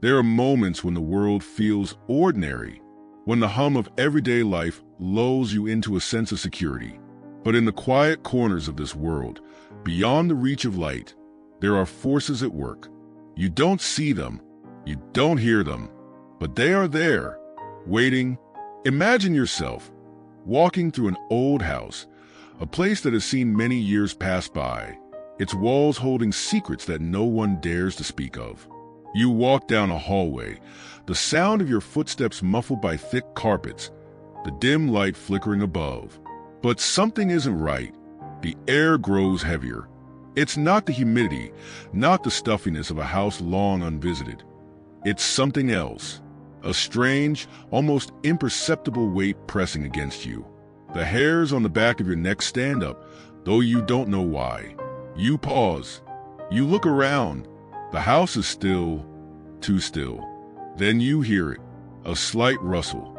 There are moments when the world feels ordinary, when the hum of everyday life lulls you into a sense of security. But in the quiet corners of this world, beyond the reach of light, there are forces at work. You don't see them, you don't hear them, but they are there, waiting. Imagine yourself walking through an old house, a place that has seen many years pass by, its walls holding secrets that no one dares to speak of. You walk down a hallway, the sound of your footsteps muffled by thick carpets, the dim light flickering above. But something isn't right. The air grows heavier. It's not the humidity, not the stuffiness of a house long unvisited. It's something else, a strange, almost imperceptible weight pressing against you. The hairs on the back of your neck stand up, though you don't know why. You pause. You look around. The house is still, too still. Then you hear it, a slight rustle,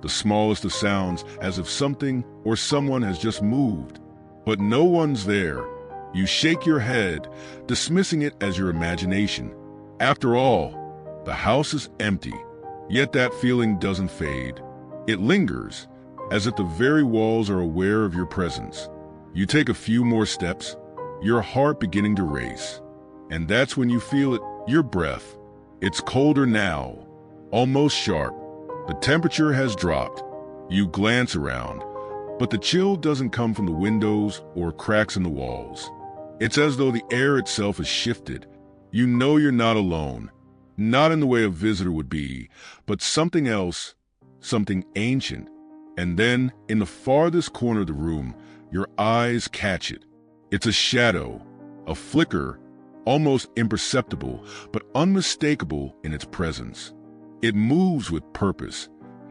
the smallest of sounds, as if something or someone has just moved. But no one's there. You shake your head, dismissing it as your imagination. After all, the house is empty, yet that feeling doesn't fade. It lingers, as if the very walls are aware of your presence. You take a few more steps, your heart beginning to race. And that's when you feel it, your breath. It's colder now, almost sharp. The temperature has dropped. You glance around, but the chill doesn't come from the windows or cracks in the walls. It's as though the air itself has shifted. You know you're not alone, not in the way a visitor would be, but something else, something ancient. And then, in the farthest corner of the room, your eyes catch it. It's a shadow, a flicker, almost imperceptible, but unmistakable in its presence. It moves with purpose,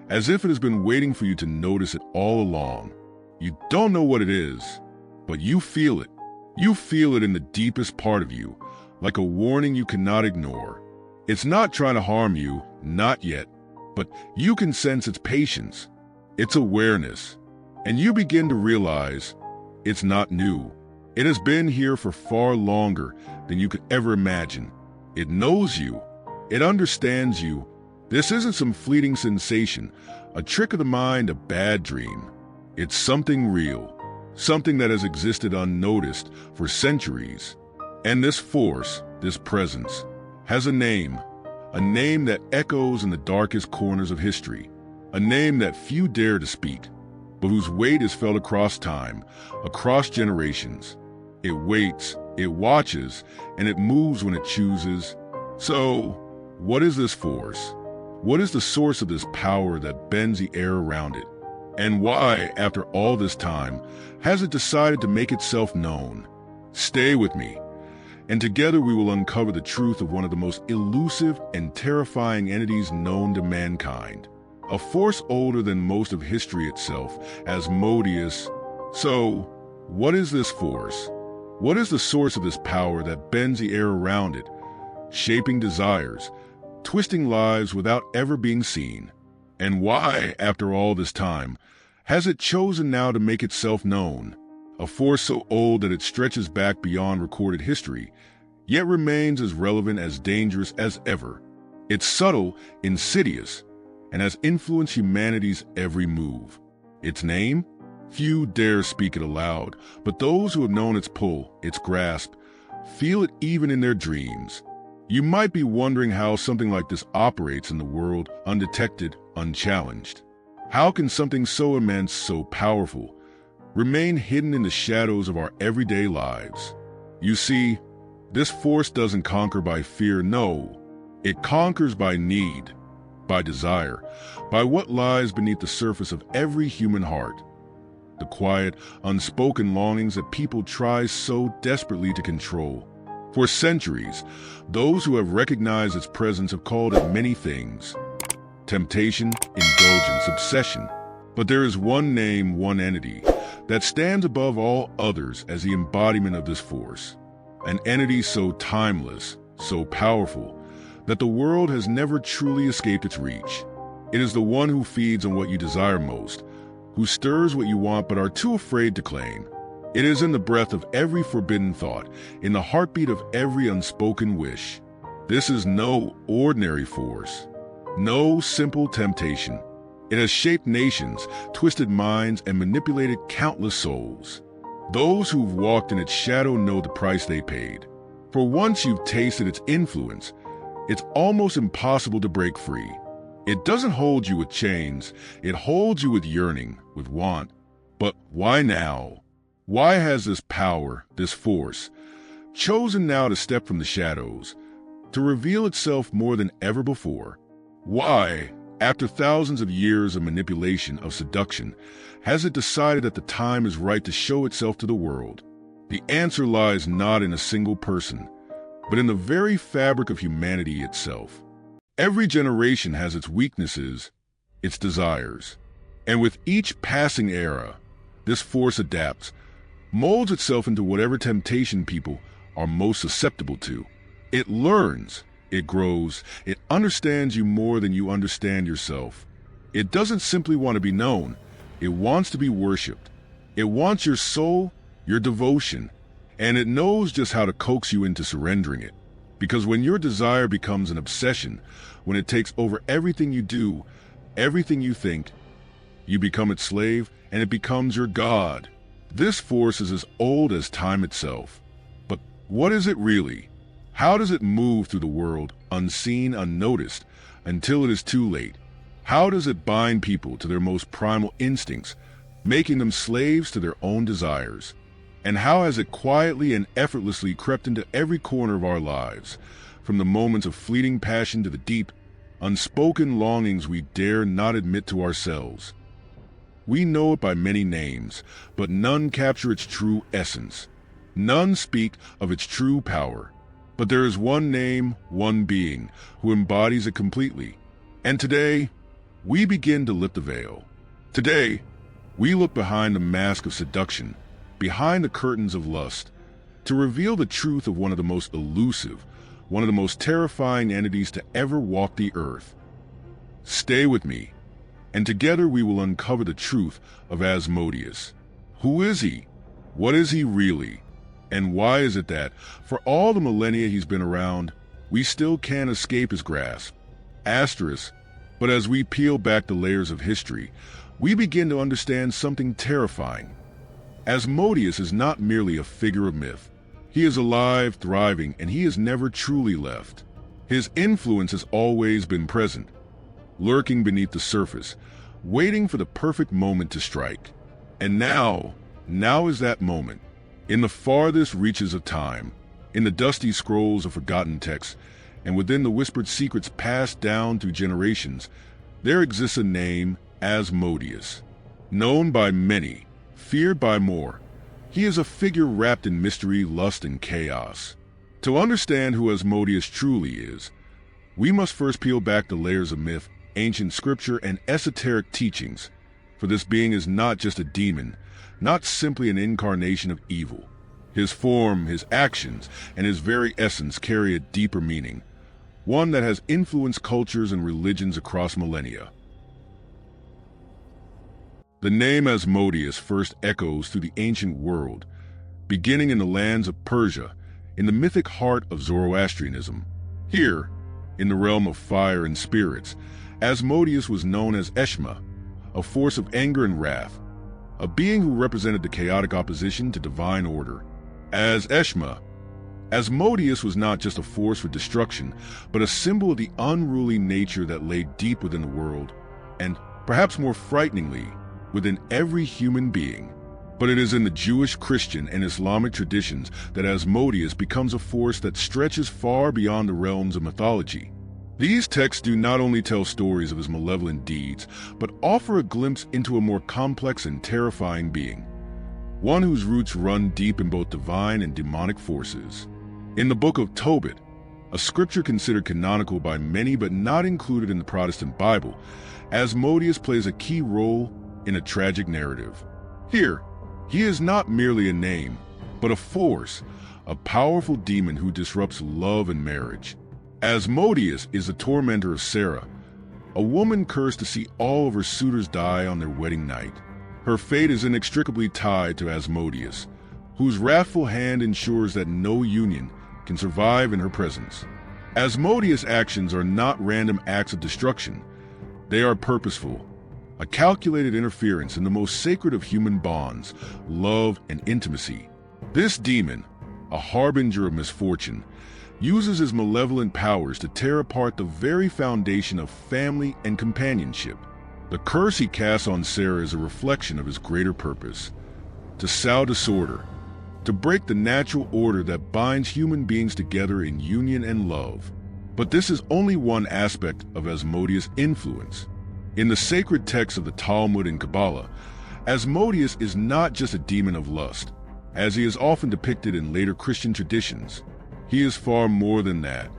as if it has been waiting for you to notice it all along. You don't know what it is, but you feel it. You feel it in the deepest part of you, like a warning you cannot ignore. It's not trying to harm you, not yet, but you can sense its patience, its awareness, and you begin to realize it's not new. It has been here for far longer than you could ever imagine. It knows you. It understands you. This isn't some fleeting sensation, a trick of the mind, a bad dream. It's something real, something that has existed unnoticed for centuries. And this force, this presence, has a name that echoes in the darkest corners of history, a name that few dare to speak, but whose weight is felt across time, across generations. It waits, it watches, and it moves when it chooses. So, what is this force? What is the source of this power that bends the air around it? And why, after all this time, has it decided to make itself known? Stay with me, and together we will uncover the truth of one of the most elusive and terrifying entities known to mankind. A force older than most of history itself, Asmodeus. So, what is this force? What is the source of this power that bends the air around it, shaping desires, twisting lives without ever being seen? And why, after all this time, has it chosen now to make itself known? A force so old that it stretches back beyond recorded history, yet remains as relevant, as dangerous as ever. It's subtle, insidious, and has influenced humanity's every move. Its name? Few dare speak it aloud, but those who have known its pull, its grasp, feel it even in their dreams. You might be wondering how something like this operates in the world, undetected, unchallenged. How can something so immense, so powerful, remain hidden in the shadows of our everyday lives? You see, this force doesn't conquer by fear, no. It conquers by need, by desire, by what lies beneath the surface of every human heart. The quiet, unspoken longings that people try so desperately to control. For centuries, those who have recognized its presence have called it many things: temptation, indulgence, obsession. But there is one name, one entity, that stands above all others as the embodiment of this force. An entity so timeless, so powerful, that the world has never truly escaped its reach. It is the one who feeds on what you desire most, who stirs what you want but are too afraid to claim. It is in the breath of every forbidden thought, in the heartbeat of every unspoken wish. This is no ordinary force, no simple temptation. It has shaped nations, twisted minds, and manipulated countless souls. Those who've walked in its shadow know the price they paid. For once you've tasted its influence, it's almost impossible to break free. It doesn't hold you with chains, it holds you with yearning, with want. But why now? Why has this power, this force, chosen now to step from the shadows, to reveal itself more than ever before? Why, after thousands of years of manipulation, of seduction, has it decided that the time is right to show itself to the world? The answer lies not in a single person, but in the very fabric of humanity itself. Every generation has its weaknesses, its desires, and with each passing era, this force adapts, molds itself into whatever temptation people are most susceptible to. It learns, it grows, it understands you more than you understand yourself. It doesn't simply want to be known, it wants to be worshipped. It wants your soul, your devotion, and it knows just how to coax you into surrendering it. Because when your desire becomes an obsession, when it takes over everything you do, everything you think, you become its slave and it becomes your god. This force is as old as time itself. But what is it really? How does it move through the world, unseen, unnoticed, until it is too late? How does it bind people to their most primal instincts, making them slaves to their own desires? And how has it quietly and effortlessly crept into every corner of our lives, from the moments of fleeting passion to the deep, unspoken longings we dare not admit to ourselves? We know it by many names, but none capture its true essence. None speak of its true power. But there is one name, one being, who embodies it completely. And today, we begin to lift the veil. Today, we look behind the mask of seduction, behind the curtains of lust, to reveal the truth of one of the most elusive, one of the most terrifying entities to ever walk the earth. Stay with me, and together we will uncover the truth of Asmodeus. Who is he? What is he really? And why is it that, for all the millennia he's been around, we still can't escape his grasp? Asterisk. But as we peel back the layers of history, we begin to understand something terrifying. Asmodeus is not merely a figure of myth. He is alive, thriving, and he has never truly left. His influence has always been present, lurking beneath the surface, waiting for the perfect moment to strike. And now is that moment. In the farthest reaches of time, in the dusty scrolls of forgotten texts, and within the whispered secrets passed down through generations, there exists a name, Asmodeus. Known by many, feared by more, he is a figure wrapped in mystery, lust, and chaos. To understand who Asmodeus truly is, we must first peel back the layers of myth, ancient scripture, and esoteric teachings, for this being is not just a demon, not simply an incarnation of evil. His form, his actions, and his very essence carry a deeper meaning, one that has influenced cultures and religions across millennia. The name Asmodeus first echoes through the ancient world, beginning in the lands of Persia, in the mythic heart of Zoroastrianism. Here, in the realm of fire and spirits, Asmodeus was known as Eshma, a force of anger and wrath, a being who represented the chaotic opposition to divine order. As Eshma, Asmodeus was not just a force for destruction, but a symbol of the unruly nature that lay deep within the world, and, perhaps more frighteningly, within every human being. But it is in the Jewish, Christian, and Islamic traditions that Asmodeus becomes a force that stretches far beyond the realms of mythology. These texts do not only tell stories of his malevolent deeds, but offer a glimpse into a more complex and terrifying being, one whose roots run deep in both divine and demonic forces. In the book of Tobit, a scripture considered canonical by many but not included in the Protestant Bible, Asmodeus plays a key role in a tragic narrative. Here, he is not merely a name, but a force, a powerful demon who disrupts love and marriage. Asmodeus is the tormentor of Sarah, a woman cursed to see all of her suitors die on their wedding night. Her fate is inextricably tied to Asmodeus, whose wrathful hand ensures that no union can survive in her presence. Asmodeus' actions are not random acts of destruction. They are purposeful, a calculated interference in the most sacred of human bonds, love and intimacy. This demon, a harbinger of misfortune, uses his malevolent powers to tear apart the very foundation of family and companionship. The curse he casts on Sarah is a reflection of his greater purpose: to sow disorder, to break the natural order that binds human beings together in union and love. But this is only one aspect of Asmodeus' influence. In the sacred texts of the Talmud and Kabbalah, Asmodeus is not just a demon of lust, as he is often depicted in later Christian traditions. He is far more than that.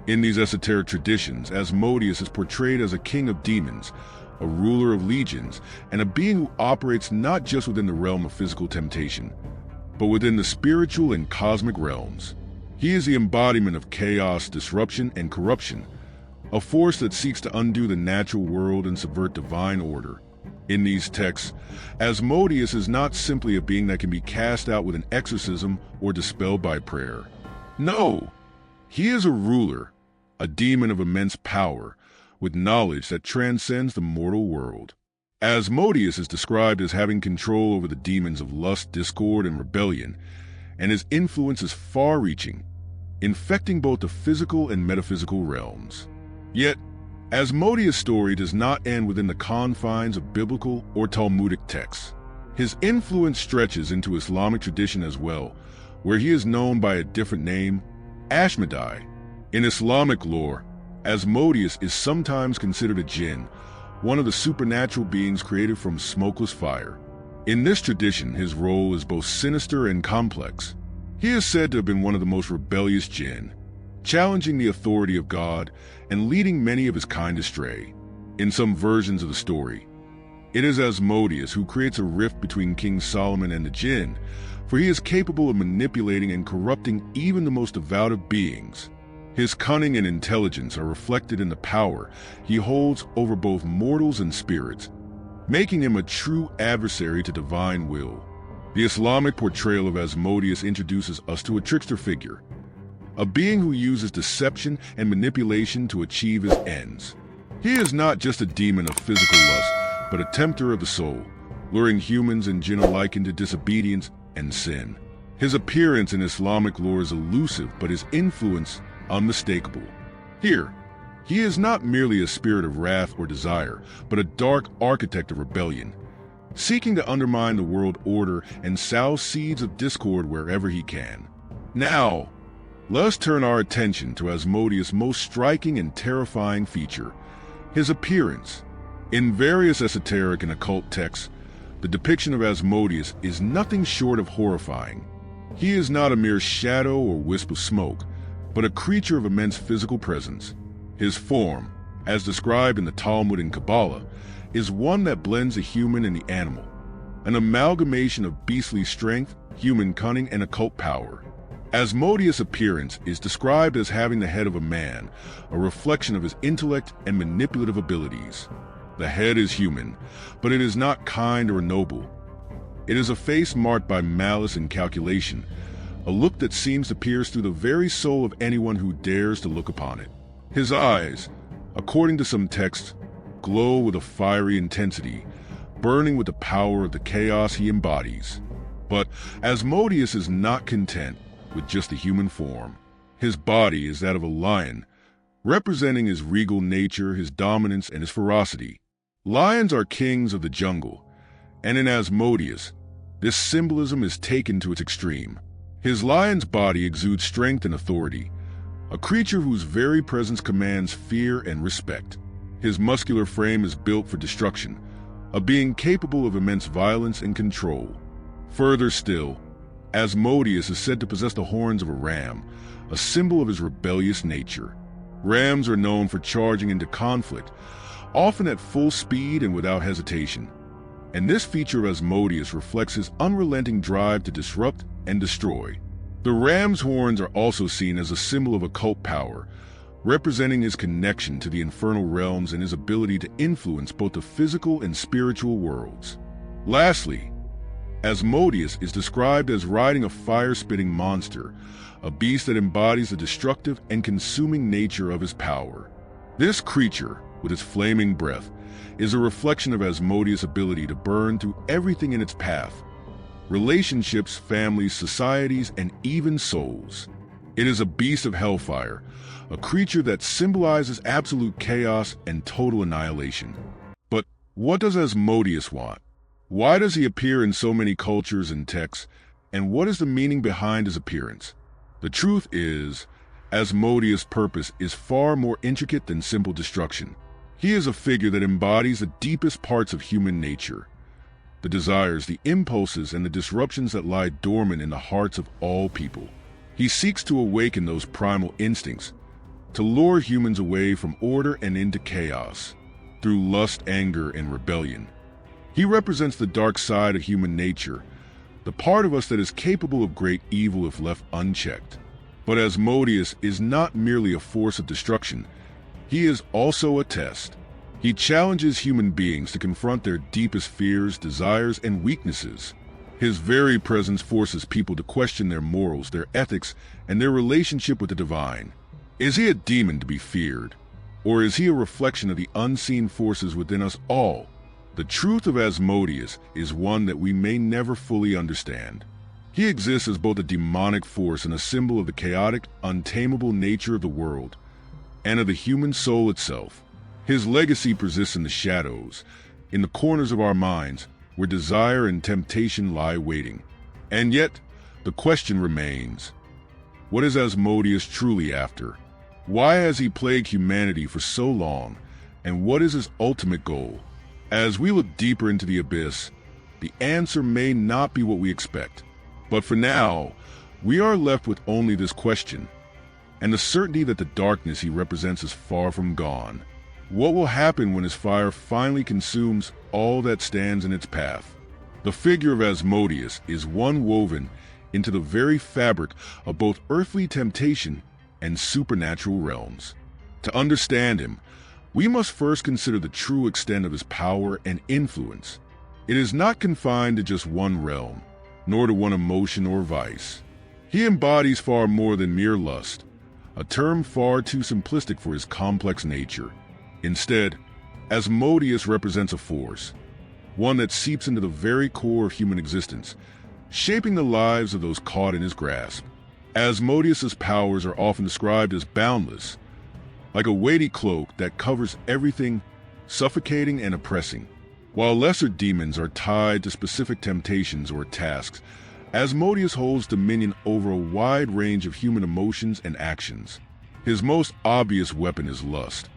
In these esoteric traditions, Asmodeus is portrayed as a king of demons, a ruler of legions, and a being who operates not just within the realm of physical temptation, but within the spiritual and cosmic realms. He is the embodiment of chaos, disruption, and corruption, a force that seeks to undo the natural world and subvert divine order. In these texts, Asmodeus is not simply a being that can be cast out with an exorcism or dispelled by prayer. No, he is a ruler, a demon of immense power, with knowledge that transcends the mortal world. Asmodeus is described as having control over the demons of lust, discord, and rebellion, and his influence is far-reaching, infecting both the physical and metaphysical realms. Yet, Asmodeus' story does not end within the confines of biblical or Talmudic texts. His influence stretches into Islamic tradition as well, where he is known by a different name, Asmodeus. In Islamic lore, Asmodeus is sometimes considered a jinn, one of the supernatural beings created from smokeless fire. In this tradition, his role is both sinister and complex. He is said to have been one of the most rebellious jinn, challenging the authority of God and leading many of his kind astray. In some versions of the story, it is Asmodeus who creates a rift between King Solomon and the jinn, for he is capable of manipulating and corrupting even the most devout of beings. His cunning and intelligence are reflected in the power he holds over both mortals and spirits, making him a true adversary to divine will. The Islamic portrayal of Asmodeus introduces us to a trickster figure, a being who uses deception and manipulation to achieve his ends. He is not just a demon of physical lust, but a tempter of the soul, luring humans and jinn alike into disobedience and sin. His appearance in Islamic lore is elusive, but his influence unmistakable. Here, he is not merely a spirit of wrath or desire, but a dark architect of rebellion, seeking to undermine the world order and sow seeds of discord wherever he can. Now, let us turn our attention to Asmodeus' most striking and terrifying feature, his appearance. In various esoteric and occult texts, the depiction of Asmodeus is nothing short of horrifying. He is not a mere shadow or wisp of smoke, but a creature of immense physical presence. His form, as described in the Talmud and Kabbalah, is one that blends the human and the animal, an amalgamation of beastly strength, human cunning, and occult power. Asmodeus' appearance is described as having the head of a man, a reflection of his intellect and manipulative abilities. The head is human, but it is not kind or noble. It is a face marked by malice and calculation, a look that seems to pierce through the very soul of anyone who dares to look upon it. His eyes, according to some texts, glow with a fiery intensity, burning with the power of the chaos he embodies. But Asmodeus is not content with just a human form. His body is that of a lion, representing his regal nature, his dominance, and his ferocity. Lions are kings of the jungle, and in Asmodeus, this symbolism is taken to its extreme. His lion's body exudes strength and authority, a creature whose very presence commands fear and respect. His muscular frame is built for destruction, a being capable of immense violence and control. Further still, Asmodeus is said to possess the horns of a ram, a symbol of his rebellious nature. Rams are known for charging into conflict, often at full speed and without hesitation. And this feature of Asmodeus reflects his unrelenting drive to disrupt and destroy. The ram's horns are also seen as a symbol of occult power, representing his connection to the infernal realms and his ability to influence both the physical and spiritual worlds. Lastly, Asmodeus is described as riding a fire-spitting monster, a beast that embodies the destructive and consuming nature of his power. This creature, with its flaming breath, is a reflection of Asmodeus' ability to burn through everything in its path: relationships, families, societies, and even souls. It is a beast of hellfire, a creature that symbolizes absolute chaos and total annihilation. But what does Asmodeus want? Why does he appear in so many cultures and texts, and what is the meaning behind his appearance? The truth is, Asmodeus' purpose is far more intricate than simple destruction. He is a figure that embodies the deepest parts of human nature, the desires, the impulses, and the disruptions that lie dormant in the hearts of all people. He seeks to awaken those primal instincts, to lure humans away from order and into chaos, through lust, anger, and rebellion. He represents the dark side of human nature, the part of us that is capable of great evil if left unchecked. But Asmodeus is not merely a force of destruction. He is also a test. He challenges human beings to confront their deepest fears, desires, and weaknesses. His very presence forces people to question their morals, their ethics, and their relationship with the divine. Is he a demon to be feared? Or is he a reflection of the unseen forces within us all? The truth of Asmodeus is one that we may never fully understand. He exists as both a demonic force and a symbol of the chaotic, untamable nature of the world, and of the human soul itself. His legacy persists in the shadows, in the corners of our minds, where desire and temptation lie waiting. And yet, the question remains: what is Asmodeus truly after? Why has he plagued humanity for so long, and what is his ultimate goal? As we look deeper into the abyss, the answer may not be what we expect. But for now, we are left with only this question, and the certainty that the darkness he represents is far from gone. What will happen when his fire finally consumes all that stands in its path? The figure of Asmodeus is one woven into the very fabric of both earthly temptation and supernatural realms. To understand him, we must first consider the true extent of his power and influence. It is not confined to just one realm, nor to one emotion or vice. He embodies far more than mere lust, a term far too simplistic for his complex nature. Instead, Asmodeus represents a force, one that seeps into the very core of human existence, shaping the lives of those caught in his grasp. Asmodeus's powers are often described as boundless, like a weighty cloak that covers everything, suffocating and oppressing. While lesser demons are tied to specific temptations or tasks, Asmodeus holds dominion over a wide range of human emotions and actions. His most obvious weapon is lust,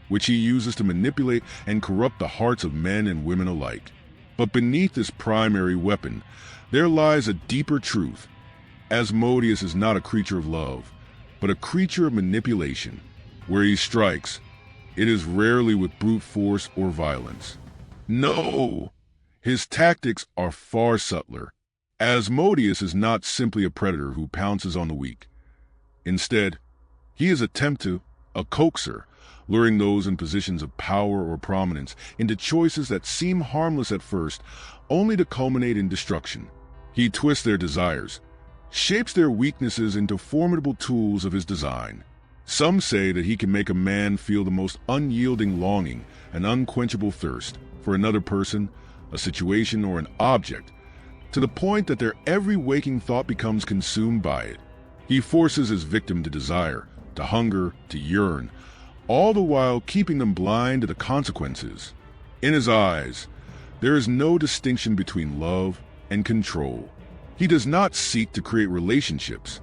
which he uses to manipulate and corrupt the hearts of men and women alike. But beneath this primary weapon, there lies a deeper truth. Asmodeus is not a creature of love, but a creature of manipulation. Where he strikes, it is rarely with brute force or violence. No! His tactics are far subtler. Asmodeus is not simply a predator who pounces on the weak. Instead, he is a coaxer, luring those in positions of power or prominence into choices that seem harmless at first, only to culminate in destruction. He twists their desires, shapes their weaknesses into formidable tools of his design. Some say that he can make a man feel the most unyielding longing, an unquenchable thirst, for another person, a situation, or an object, to the point that their every waking thought becomes consumed by it. He forces his victim to desire, to hunger, to yearn, all the while keeping them blind to the consequences. In his eyes, there is no distinction between love and control. He does not seek to create relationships.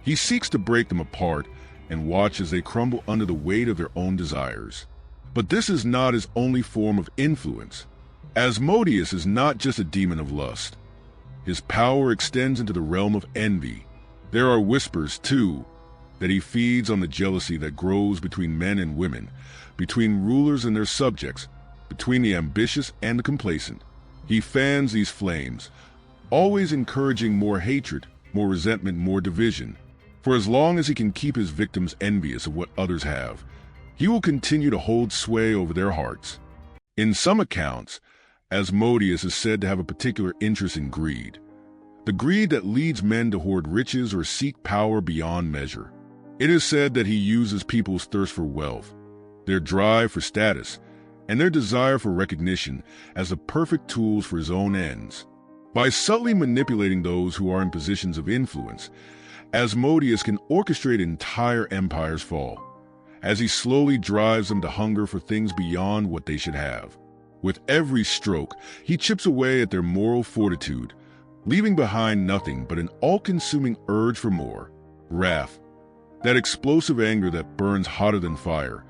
He seeks to break them apart and watch as they crumble under the weight of their own desires. But this is not his only form of influence. Asmodeus is not just a demon of lust. His power extends into the realm of envy. There are whispers, too, that he feeds on the jealousy that grows between men and women, between rulers and their subjects, between the ambitious and the complacent. He fans these flames, always encouraging more hatred, more resentment, more division. For as long as he can keep his victims envious of what others have, he will continue to hold sway over their hearts. In some accounts, Asmodeus is said to have a particular interest in greed. The greed that leads men to hoard riches or seek power beyond measure. It is said that he uses people's thirst for wealth, their drive for status, and their desire for recognition as the perfect tools for his own ends. By subtly manipulating those who are in positions of influence, Asmodeus can orchestrate entire empires' fall, as he slowly drives them to hunger for things beyond what they should have. With every stroke, he chips away at their moral fortitude, leaving behind nothing but an all-consuming urge for more. Wrath, that explosive anger that burns hotter than fire,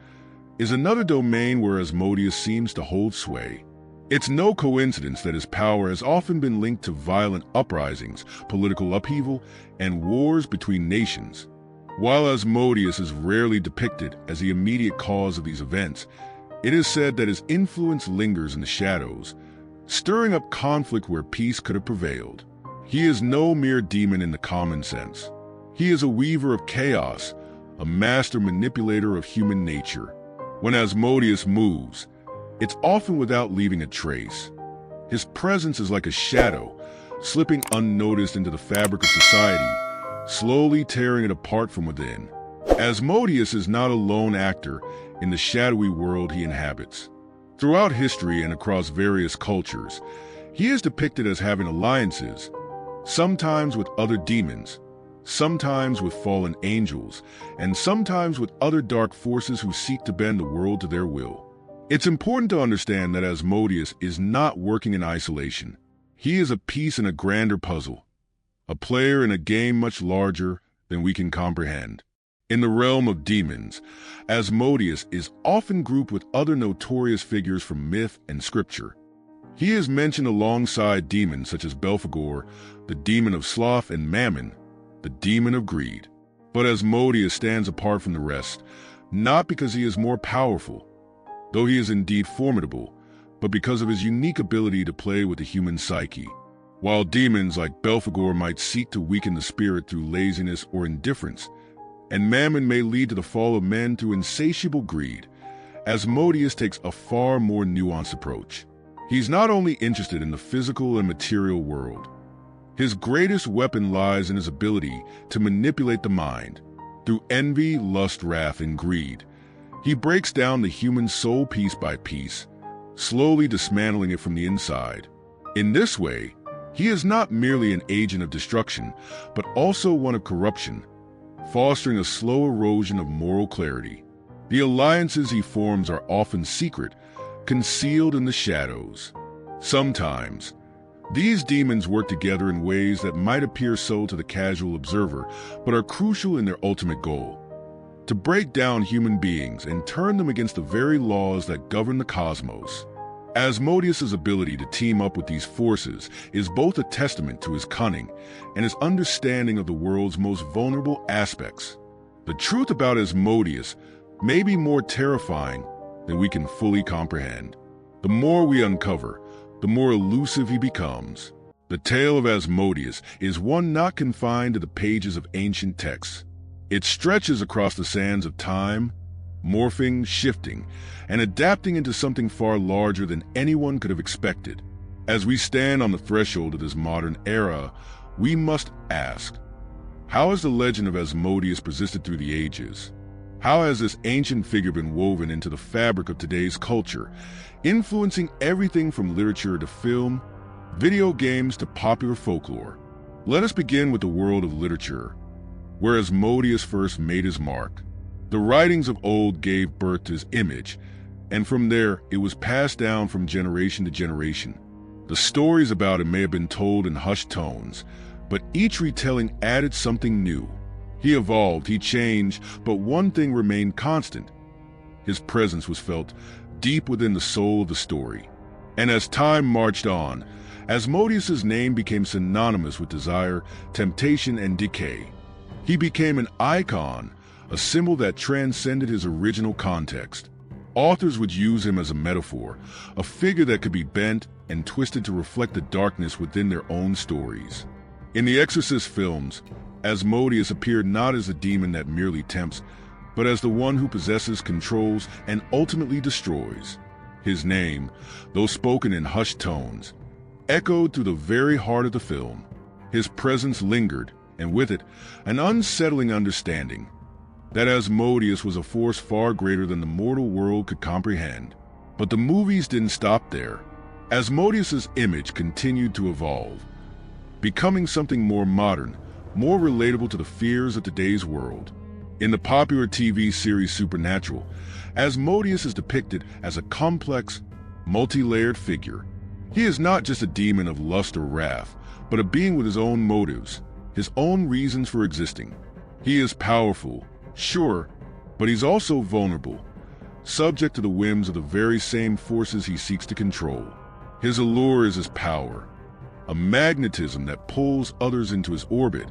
is another domain where Asmodeus seems to hold sway. It's no coincidence that his power has often been linked to violent uprisings, political upheaval, and wars between nations. While Asmodeus is rarely depicted as the immediate cause of these events, it is said that his influence lingers in the shadows, stirring up conflict where peace could have prevailed. He is no mere demon in the common sense. He is a weaver of chaos, a master manipulator of human nature. When Asmodeus moves, it's often without leaving a trace. His presence is like a shadow, slipping unnoticed into the fabric of society, slowly tearing it apart from within. Asmodeus is not a lone actor in the shadowy world he inhabits. Throughout history and across various cultures, he is depicted as having alliances, sometimes with other demons, sometimes with fallen angels, and sometimes with other dark forces who seek to bend the world to their will. It's important to understand that Asmodeus is not working in isolation. He is a piece in a grander puzzle, a player in a game much larger than we can comprehend. In the realm of demons, Asmodeus is often grouped with other notorious figures from myth and scripture. He is mentioned alongside demons such as Belphegor, the demon of sloth, and Mammon, the demon of greed. But Asmodeus stands apart from the rest, not because he is more powerful, though he is indeed formidable, but because of his unique ability to play with the human psyche. While demons like Belphegor might seek to weaken the spirit through laziness or indifference, and Mammon may lead to the fall of men through insatiable greed, Asmodeus takes a far more nuanced approach. He's not only interested in the physical and material world. His greatest weapon lies in his ability to manipulate the mind. Through envy, lust, wrath, and greed, he breaks down the human soul piece by piece, slowly dismantling it from the inside. In this way, he is not merely an agent of destruction, but also one of corruption, fostering a slow erosion of moral clarity. The alliances he forms are often secret, concealed in the shadows. Sometimes, these demons work together in ways that might appear so to the casual observer, but are crucial in their ultimate goal: to break down human beings and turn them against the very laws that govern the cosmos. Asmodeus's ability to team up with these forces is both a testament to his cunning and his understanding of the world's most vulnerable aspects. The truth about Asmodeus may be more terrifying than we can fully comprehend. The more we uncover, the more elusive he becomes. The tale of Asmodeus is one not confined to the pages of ancient texts. It stretches across the sands of time, morphing, shifting, and adapting into something far larger than anyone could have expected. As we stand on the threshold of this modern era, we must ask, how has the legend of Asmodeus persisted through the ages? How has this ancient figure been woven into the fabric of today's culture, influencing everything from literature to film, video games to popular folklore? Let us begin with the world of literature, where Asmodeus first made his mark. The writings of old gave birth to his image, and from there it was passed down from generation to generation. The stories about him may have been told in hushed tones, but each retelling added something new. He evolved, he changed, but one thing remained constant. His presence was felt deep within the soul of the story. And as time marched on, Asmodeus's name became synonymous with desire, temptation, and decay. He became an icon, a symbol that transcended his original context. Authors would use him as a metaphor, a figure that could be bent and twisted to reflect the darkness within their own stories. In the Exorcist films, Asmodeus appeared not as a demon that merely tempts, but as the one who possesses, controls, and ultimately destroys. His name, though spoken in hushed tones, echoed through the very heart of the film. His presence lingered, and with it, an unsettling understanding that Asmodeus was a force far greater than the mortal world could comprehend. But the movies didn't stop there. Asmodeus's image continued to evolve, becoming something more modern, more relatable to the fears of today's world. In the popular TV series Supernatural, Asmodeus is depicted as a complex, multi-layered figure. He is not just a demon of lust or wrath, but a being with his own motives, his own reasons for existing. He is powerful, sure, but he's also vulnerable, subject to the whims of the very same forces he seeks to control. His allure is his power, a magnetism that pulls others into his orbit,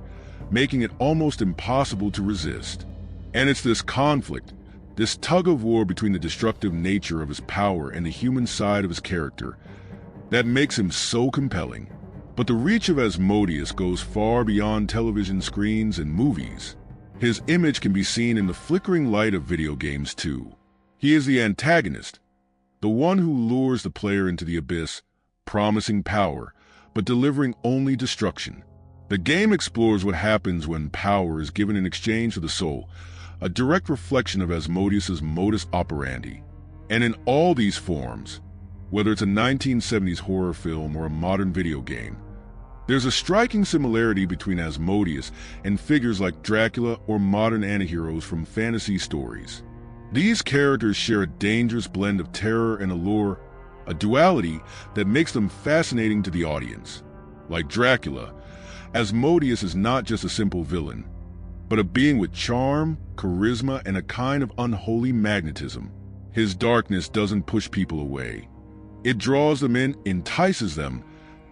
making it almost impossible to resist. And it's this conflict, this tug-of-war between the destructive nature of his power and the human side of his character, that makes him so compelling. But the reach of Asmodeus goes far beyond television screens and movies. His image can be seen in the flickering light of video games too. He is the antagonist, the one who lures the player into the abyss, promising power, but delivering only destruction. The game explores what happens when power is given in exchange for the soul, a direct reflection of Asmodeus's modus operandi. And in all these forms, whether it's a 1970s horror film or a modern video game, there's a striking similarity between Asmodeus and figures like Dracula or modern antiheroes from fantasy stories. These characters share a dangerous blend of terror and allure, a duality that makes them fascinating to the audience. Like Dracula, Asmodeus is not just a simple villain, but a being with charm, charisma, and a kind of unholy magnetism. His darkness doesn't push people away. It draws them in, entices them,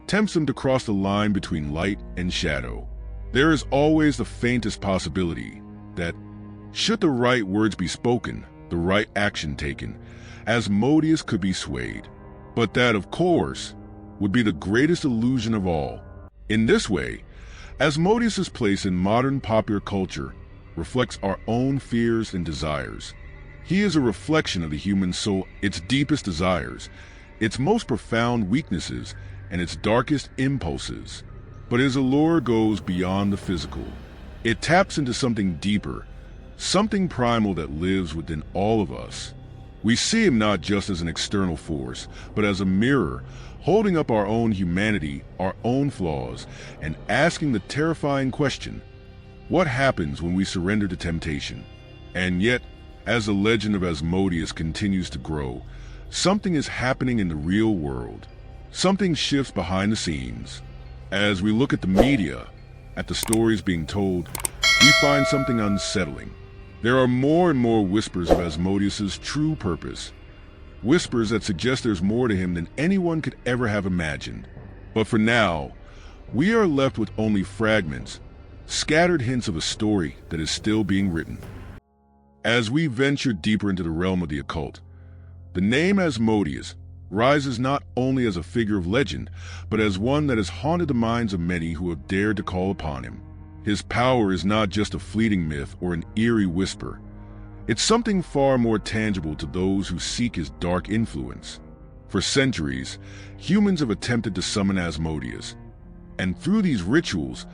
tempts them to cross the line between light and shadow. There is always the faintest possibility that, should the right words be spoken, the right action taken, Asmodeus could be swayed. But that, of course, would be the greatest illusion of all. In this way, Asmodeus's place in modern popular culture reflects our own fears and desires. He is a reflection of the human soul, its deepest desires, its most profound weaknesses, and its darkest impulses. But his allure goes beyond the physical. It taps into something deeper, something primal that lives within all of us. We see him not just as an external force, but as a mirror, holding up our own humanity, our own flaws, and asking the terrifying question, what happens when we surrender to temptation? And yet, as the legend of Asmodeus continues to grow, something is happening in the real world. Something shifts behind the scenes. As we look at the media, at the stories being told, we find something unsettling. There are more and more whispers of Asmodeus's true purpose. Whispers that suggest there's more to him than anyone could ever have imagined. But for now, we are left with only fragments, scattered hints of a story that is still being written. As we venture deeper into the realm of the occult, the name Asmodeus rises not only as a figure of legend, but as one that has haunted the minds of many who have dared to call upon him. His power is not just a fleeting myth or an eerie whisper. It's something far more tangible to those who seek his dark influence. For centuries, humans have attempted to summon Asmodeus, and through these rituals,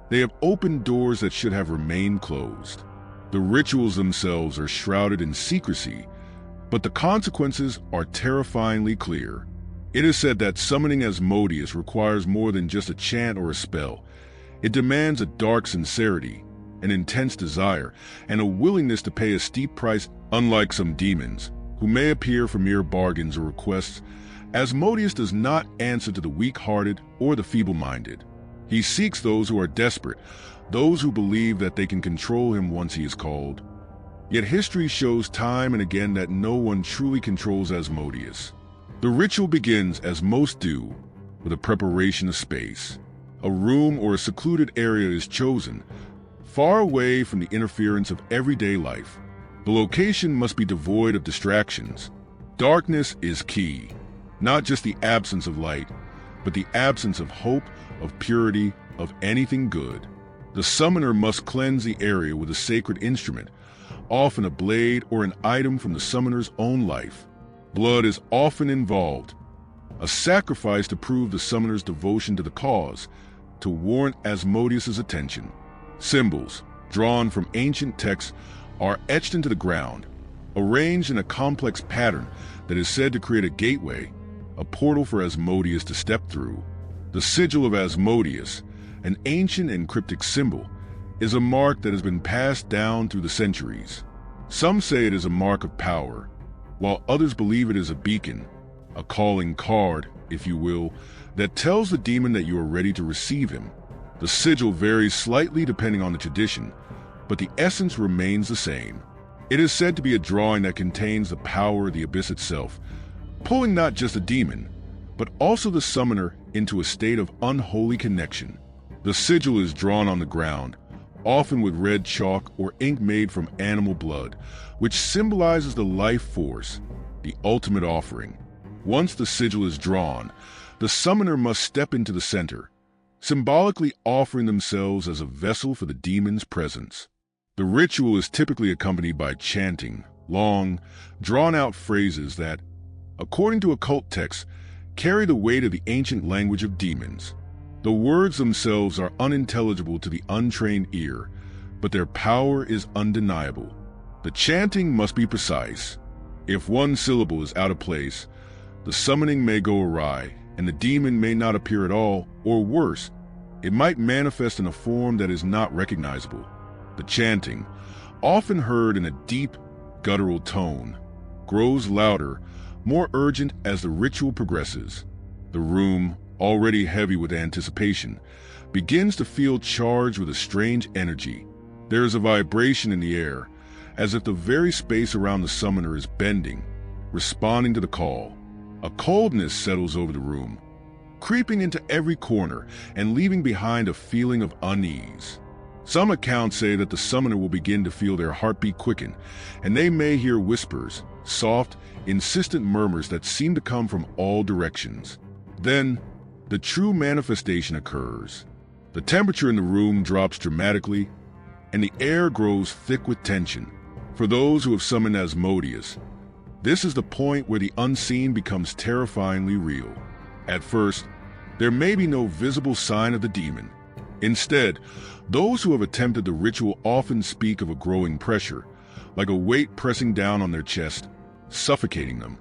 they have opened doors that should have remained closed. The rituals themselves are shrouded in secrecy, but the consequences are terrifyingly clear. It is said that summoning Asmodeus requires more than just a chant or a spell. It demands a dark sincerity, an intense desire, and a willingness to pay a steep price. Unlike some demons, who may appear for mere bargains or requests, Asmodeus does not answer to the weak-hearted or the feeble-minded. He seeks those who are desperate, those who believe that they can control him once he is called. Yet history shows time and again that no one truly controls Asmodeus. The ritual begins, as most do, with a preparation of space. A room or a secluded area is chosen, far away from the interference of everyday life. The location must be devoid of distractions. Darkness is key, not just the absence of light, but the absence of hope, of purity, of anything good. The summoner must cleanse the area with a sacred instrument, often a blade or an item from the summoner's own life. Blood is often involved, a sacrifice to prove the summoner's devotion to the cause, to warrant Asmodeus's attention. Symbols, drawn from ancient texts, are etched into the ground, arranged in a complex pattern that is said to create a gateway, a portal for Asmodeus to step through. The sigil of Asmodeus, an ancient and cryptic symbol, is a mark that has been passed down through the centuries. Some say it is a mark of power, while others believe it is a beacon, a calling card, if you will, that tells the demon that you are ready to receive him. The sigil varies slightly depending on the tradition, but the essence remains the same. It is said to be a drawing that contains the power of the abyss itself, pulling not just a demon, but also the summoner into a state of unholy connection. The sigil is drawn on the ground, often with red chalk or ink made from animal blood, which symbolizes the life force, the ultimate offering. Once the sigil is drawn, the summoner must step into the center, symbolically offering themselves as a vessel for the demon's presence. The ritual is typically accompanied by chanting, long, drawn-out phrases that, according to occult texts, carry the weight of the ancient language of demons. The words themselves are unintelligible to the untrained ear, but their power is undeniable. The chanting must be precise. If one syllable is out of place, the summoning may go awry, and the demon may not appear at all, or worse, it might manifest in a form that is not recognizable. The chanting, often heard in a deep, guttural tone, grows louder, more urgent as the ritual progresses. The room, already heavy with anticipation, begins to feel charged with a strange energy. There is a vibration in the air, as if the very space around the summoner is bending, responding to the call. A coldness settles over the room, creeping into every corner and leaving behind a feeling of unease. Some accounts say that the summoner will begin to feel their heartbeat quicken, and they may hear whispers, soft, insistent murmurs that seem to come from all directions. Then, the true manifestation occurs. The temperature in the room drops dramatically, and the air grows thick with tension. For those who have summoned Asmodeus, this is the point where the unseen becomes terrifyingly real. At first, there may be no visible sign of the demon. Instead, those who have attempted the ritual often speak of a growing pressure, like a weight pressing down on their chest, suffocating them,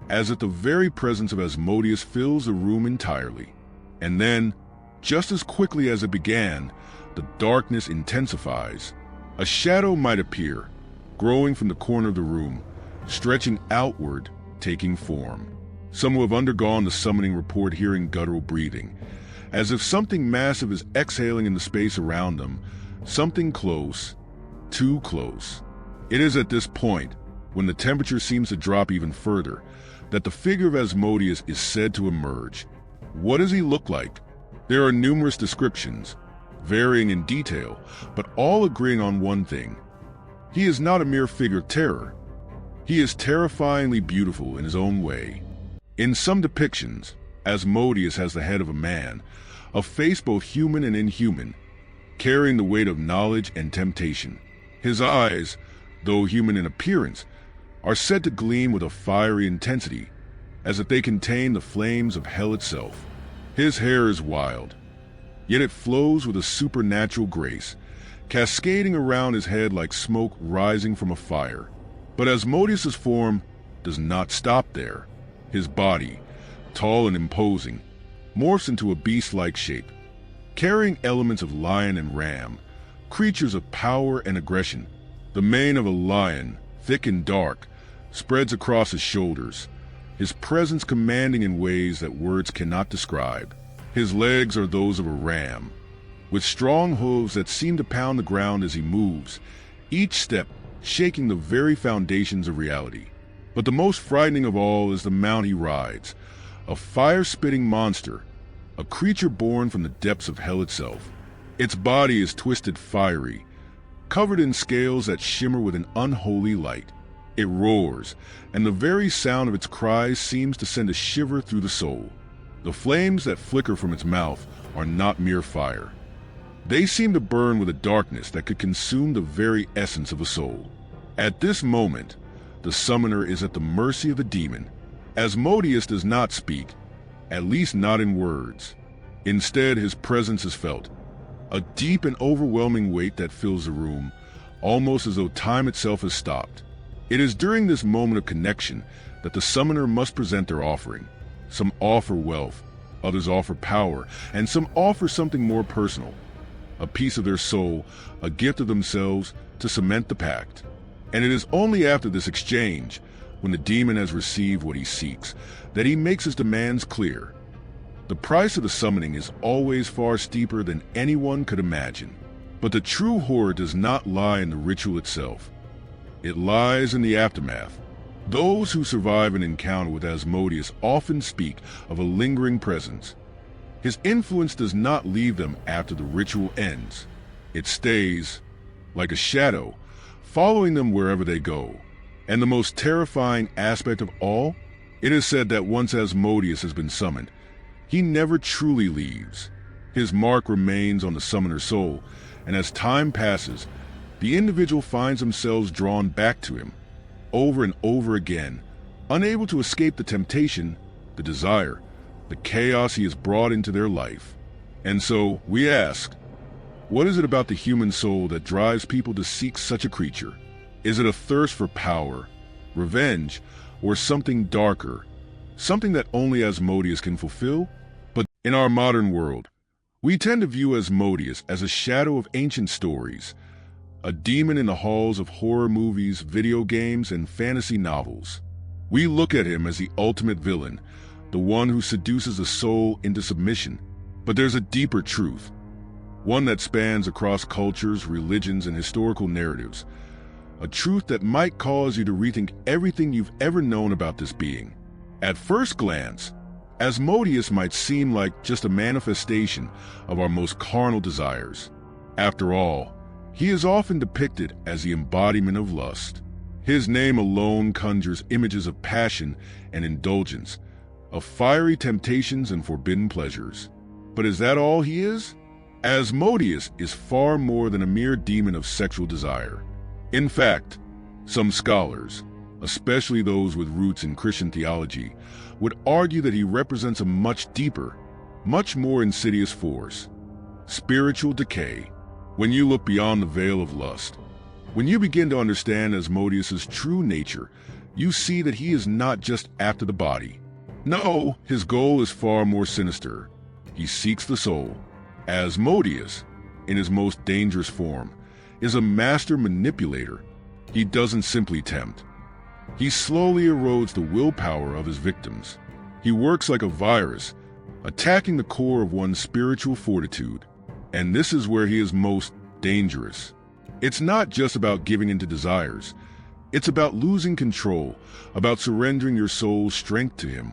as if the very presence of Asmodeus fills the room entirely. And then, just as quickly as it began, the darkness intensifies. A shadow might appear, growing from the corner of the room, stretching outward, taking form. Some who have undergone the summoning report hearing guttural breathing, as if something massive is exhaling in the space around them, something close, too close. It is at this point, when the temperature seems to drop even further, that the figure of Asmodeus is said to emerge. What does he look like? There are numerous descriptions, varying in detail, but all agreeing on one thing. He is not a mere figure of terror. He is terrifyingly beautiful in his own way. In some depictions, Asmodeus has the head of a man, a face both human and inhuman, carrying the weight of knowledge and temptation. His eyes, though human in appearance, are said to gleam with a fiery intensity, as if they contain the flames of hell itself. His hair is wild, yet it flows with a supernatural grace, cascading around his head like smoke rising from a fire. But Asmodeus's form does not stop there. His body, tall and imposing, morphs into a beast-like shape, carrying elements of lion and ram, creatures of power and aggression. The mane of a lion, thick and dark, spreads across his shoulders, his presence commanding in ways that words cannot describe. His legs are those of a ram, with strong hooves that seem to pound the ground as he moves, each step shaking the very foundations of reality. But the most frightening of all is the mount he rides, a fire-spitting monster, a creature born from the depths of hell itself. Its body is twisted fiery, covered in scales that shimmer with an unholy light. It roars, and the very sound of its cries seems to send a shiver through the soul. The flames that flicker from its mouth are not mere fire. They seem to burn with a darkness that could consume the very essence of a soul. At this moment, the summoner is at the mercy of the demon. Asmodeus does not speak, at least not in words. Instead, his presence is felt, a deep and overwhelming weight that fills the room, almost as though time itself has stopped. It is during this moment of connection that the summoner must present their offering. Some offer wealth, others offer power, and some offer something more personal, a piece of their soul, a gift of themselves to cement the pact. And it is only after this exchange, when the demon has received what he seeks, that he makes his demands clear. The price of the summoning is always far steeper than anyone could imagine. But the true horror does not lie in the ritual itself. It lies in the aftermath. Those who survive an encounter with Asmodeus often speak of a lingering presence. His influence does not leave them after the ritual ends. It stays, like a shadow, following them wherever they go. And the most terrifying aspect of all, it is said that once Asmodeus has been summoned, he never truly leaves. His mark remains on the summoner's soul, and as time passes, the individual finds themselves drawn back to him, over and over again, unable to escape the temptation, the desire, the chaos he has brought into their life. And so, we ask, what is it about the human soul that drives people to seek such a creature? Is it a thirst for power, revenge, or something darker, something that only Asmodeus can fulfill? But in our modern world, we tend to view Asmodeus as a shadow of ancient stories, a demon in the halls of horror movies, video games, and fantasy novels. We look at him as the ultimate villain, the one who seduces the soul into submission. But there's a deeper truth, one that spans across cultures, religions, and historical narratives, a truth that might cause you to rethink everything you've ever known about this being. At first glance, Asmodeus might seem like just a manifestation of our most carnal desires. After all, he is often depicted as the embodiment of lust. His name alone conjures images of passion and indulgence, of fiery temptations and forbidden pleasures. But is that all he is? Asmodeus is far more than a mere demon of sexual desire. In fact, some scholars, especially those with roots in Christian theology, would argue that he represents a much deeper, much more insidious force: spiritual decay. When you look beyond the veil of lust, when you begin to understand Asmodeus's true nature, you see that he is not just after the body. No, his goal is far more sinister. He seeks the soul. Asmodeus, in his most dangerous form, is a master manipulator. He doesn't simply tempt. He slowly erodes the willpower of his victims. He works like a virus, attacking the core of one's spiritual fortitude. And this is where he is most dangerous. It's not just about giving in to desires. It's about losing control, about surrendering your soul's strength to him,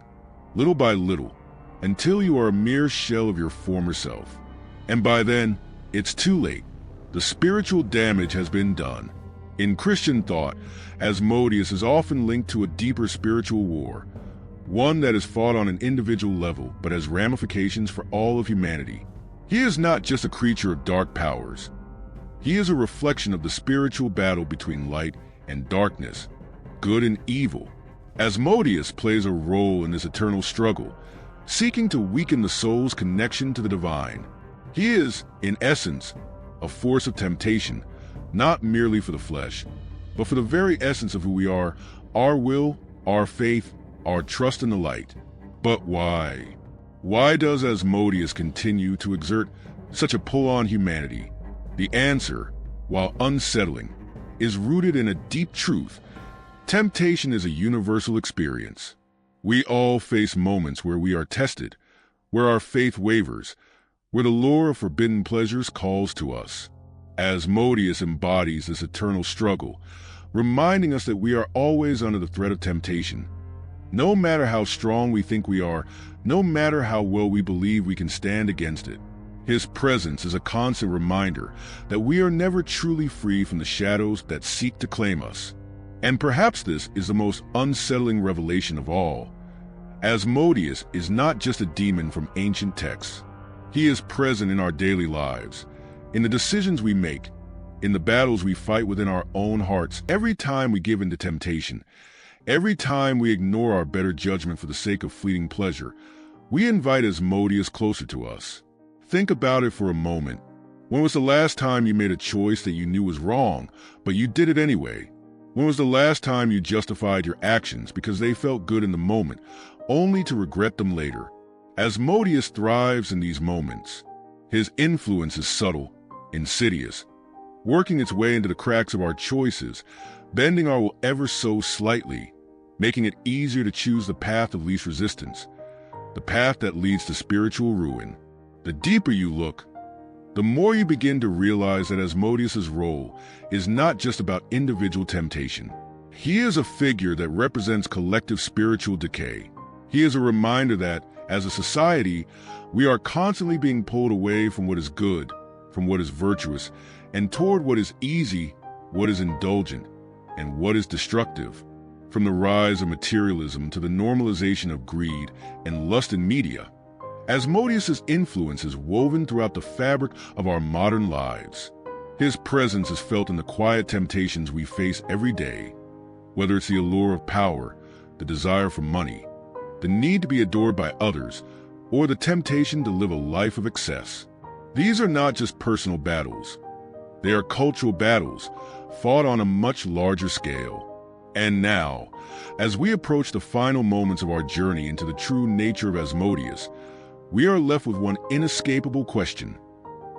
little by little, until you are a mere shell of your former self. And by then, it's too late. The spiritual damage has been done. In Christian thought, Asmodeus is often linked to a deeper spiritual war, one that is fought on an individual level but has ramifications for all of humanity. He is not just a creature of dark powers. He is a reflection of the spiritual battle between light and darkness, good and evil. Asmodeus plays a role in this eternal struggle, seeking to weaken the soul's connection to the divine. He is, in essence, a force of temptation, not merely for the flesh, but for the very essence of who we are, our will, our faith, our trust in the light. But why? Why does Asmodeus continue to exert such a pull on humanity? The answer, while unsettling, is rooted in a deep truth. Temptation is a universal experience. We all face moments where we are tested, where our faith wavers, where the lure of forbidden pleasures calls to us. Asmodeus embodies this eternal struggle, reminding us that we are always under the threat of temptation. No matter how strong we think we are, no matter how well we believe we can stand against it, his presence is a constant reminder that we are never truly free from the shadows that seek to claim us. And perhaps this is the most unsettling revelation of all. Asmodeus is not just a demon from ancient texts. He is present in our daily lives, in the decisions we make, in the battles we fight within our own hearts, every time we give in to temptation, every time we ignore our better judgment for the sake of fleeting pleasure, we invite Asmodeus closer to us. Think about it for a moment. When was the last time you made a choice that you knew was wrong, but you did it anyway? When was the last time you justified your actions because they felt good in the moment, only to regret them later? Asmodeus thrives in these moments. His influence is subtle, insidious, working its way into the cracks of our choices, bending our will ever so slightly, making it easier to choose the path of least resistance, the path that leads to spiritual ruin. The deeper you look, the more you begin to realize that Asmodeus's role is not just about individual temptation. He is a figure that represents collective spiritual decay. He is a reminder that, as a society, we are constantly being pulled away from what is good, from what is virtuous, and toward what is easy, what is indulgent, and what is destructive. From the rise of materialism to the normalization of greed and lust in media, Asmodeus's influence is woven throughout the fabric of our modern lives. His presence is felt in the quiet temptations we face every day, whether it's the allure of power, the desire for money, the need to be adored by others, or the temptation to live a life of excess. These are not just personal battles. They are cultural battles, fought on a much larger scale. And now, as we approach the final moments of our journey into the true nature of Asmodeus, we are left with one inescapable question.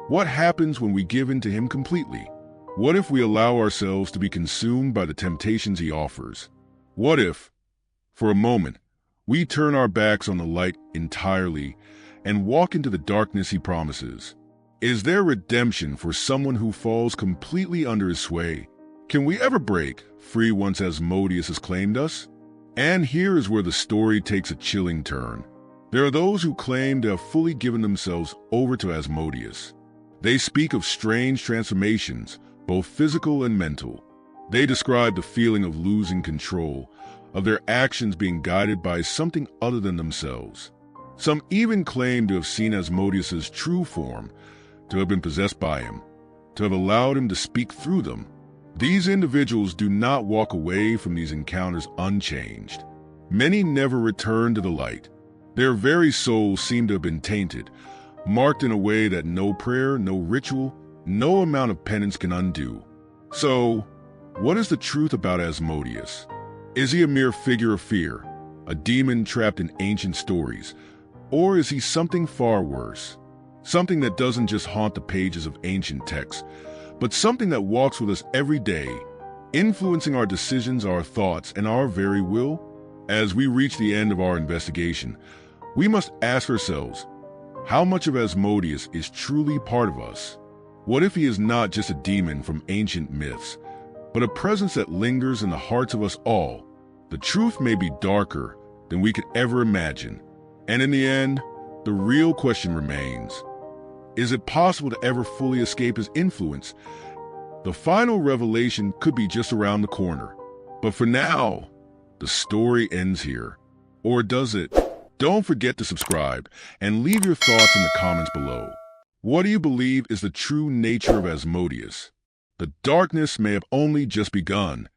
What happens when we give in to him completely? What if we allow ourselves to be consumed by the temptations he offers? What if, for a moment, we turn our backs on the light entirely and walk into the darkness he promises? Is there redemption for someone who falls completely under his sway? Can we ever break free once Asmodeus has claimed us? And here is where the story takes a chilling turn. There are those who claim to have fully given themselves over to Asmodeus. They speak of strange transformations, both physical and mental. They describe the feeling of losing control, of their actions being guided by something other than themselves. Some even claim to have seen Asmodeus's true form, to have been possessed by him, to have allowed him to speak through them. These individuals do not walk away from these encounters unchanged. Many never return to the light. Their very souls seem to have been tainted, marked in a way that no prayer, no ritual, no amount of penance can undo. So, what is the truth about Asmodeus? Is he a mere figure of fear, a demon trapped in ancient stories, or is he something far worse? Something that doesn't just haunt the pages of ancient texts, but something that walks with us every day, influencing our decisions, our thoughts, and our very will? As we reach the end of our investigation, we must ask ourselves, how much of Asmodeus is truly part of us? What if he is not just a demon from ancient myths, but a presence that lingers in the hearts of us all? The truth may be darker than we could ever imagine. And in the end, the real question remains, is it possible to ever fully escape his influence? The final revelation could be just around the corner. But for now, the story ends here. Or does it? Don't forget to subscribe and leave your thoughts in the comments below. What do you believe is the true nature of Asmodeus? The darkness may have only just begun,